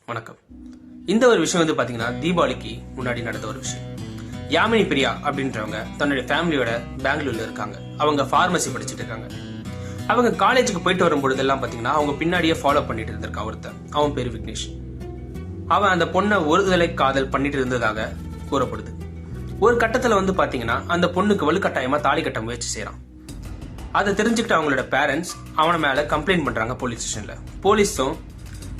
வணக்கம். இந்த ஒரு விஷயம் பாத்தீங்கன்னா தீபாவளிக்கு முன்னாடி நடந்த ஒரு விஷயம். யாமினி பிரியா அப்படின்றவங்க தன்னுடைய ஃபேமிலியோட பெங்களூர்ல இருக்காங்க. அவங்க பார்மசி படிச்சுட்டு இருக்காங்க. அவங்க காலேஜுக்கு போயிட்டு வரும்பொழுது எல்லாம் பாத்தீங்கன்னா அவங்க பின்னாடியே ஃபாலோ பண்ணிட்டு இருந்திருக்கான் ஒருத்தன். அவன் பேரு விக்னேஷ். அவன் அந்த பொண்ணை ஒருதலை காதல் பண்ணிட்டு இருந்ததாக கூறப்படுது. ஒரு கட்டத்துல பாத்தீங்கன்னா அந்த பொண்ணுக்கு வலுக்கட்டாயமா தாலி கட்ட முயற்சி செய்யறான். அதை தெரிஞ்சுக்கிட்டு அவங்களோட பேரண்ட்ஸ் அவனை மேல கம்ப்ளைண்ட் பண்றாங்க போலீஸ் ஸ்டேஷன்ல. போலீஸும்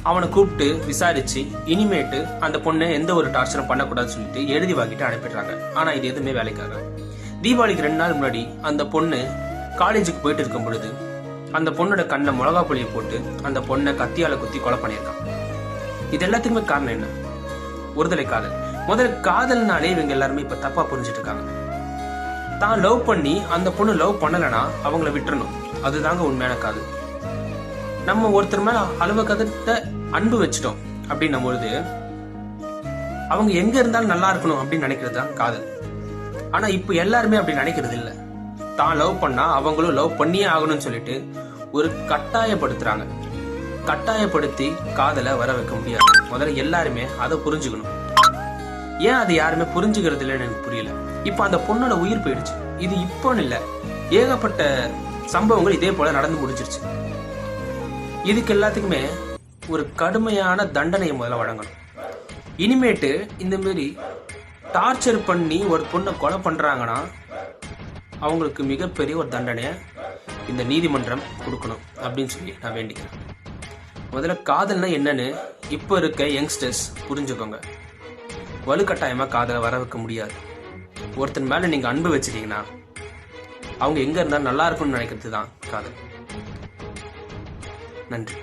அவனை கூப்பிட்டு விசாரிச்சு இனிமேட்டு அந்த பொண்ணை எந்த ஒரு டார்ச்சரும் பண்ணக்கூடாதுன்னு சொல்லிட்டு எழுதி வாங்கிட்டு அனுப்பிடுறாங்க. ஆனா இது எதுவுமே வேலைக்காக. தீபாவளிக்கு 2 நாள் முன்னாடி அந்த பொண்ணு காலேஜுக்கு போயிட்டு இருக்கும் பொழுது அந்த பொண்ணோட கண்ணை மிளகா பொழிய போட்டு அந்த பொண்ணை கத்தியால குத்தி கொலை பண்ணியிருக்கான். இது எல்லாத்துக்குமே காரணம் என்ன? ஒருதலை காதல். முதல்ல காதல்னாலே இவங்க எல்லாருமே இப்ப தப்பா புரிஞ்சுட்டு இருக்காங்க. தான் லவ் பண்ணி அந்த பொண்ணு லவ் பண்ணலனா அவங்கள விட்டுறணும், அதுதாங்க உண்மையான காதல். நம்ம ஒருத்தர் மேல அளவு கதத்த அன்பு வச்சிட்டோம் அப்படின்னும் பொழுது அவங்க எங்க இருந்தாலும் நல்லா இருக்கணும் அப்படின்னு நினைக்கிறது தான் காதல். ஆனா இப்ப எல்லாருமே அப்படி நினைக்கிறது இல்ல. தான் லவ் பண்ணா அவங்களும் லவ் பண்ணியே ஆகணும்னு சொல்லிட்டு ஒரு கட்டாயப்படுத்துறாங்க. கட்டாயப்படுத்தி காதலை வர வைக்க முடியாது. முதல்ல எல்லாருமே அதை புரிஞ்சுக்கணும். ஏன் அது யாருமே புரிஞ்சுக்கிறது இல்லைன்னு எனக்கு புரியல. இப்ப அந்த பொண்ணோட உயிர் போயிடுச்சு. இது இப்போன்னு இல்ல, ஏகப்பட்ட சம்பவங்கள் இதே போல நடந்து முடிஞ்சிருச்சு. இதுக்கு எல்லாத்துக்குமே ஒரு கடுமையான தண்டனையை முதல்ல வழங்கணும். இனிமேட்டு இந்த மாதிரி டார்ச்சர் பண்ணி ஒரு பொண்ணை கொலை பண்றாங்கன்னா அவங்களுக்கு மிகப்பெரிய ஒரு தண்டனையை இந்த நீதிமன்றம் கொடுக்கணும் அப்படின்னு சொல்லி நான் வேண்டிக்கிறேன். முதல்ல காதல்னா என்னன்னு இப்ப இருக்க யங்ஸ்டர்ஸ் புரிஞ்சுக்கோங்க. வலுக்கட்டாயமா காதலை வர வைக்க முடியாது. ஒருத்தன் மேல நீங்க அன்பு வச்சிட்டீங்கன்னா அவங்க எங்க இருந்தாலும் நல்லா இருக்கும்னு நினைக்கிறது தான் காதல். நன்றி.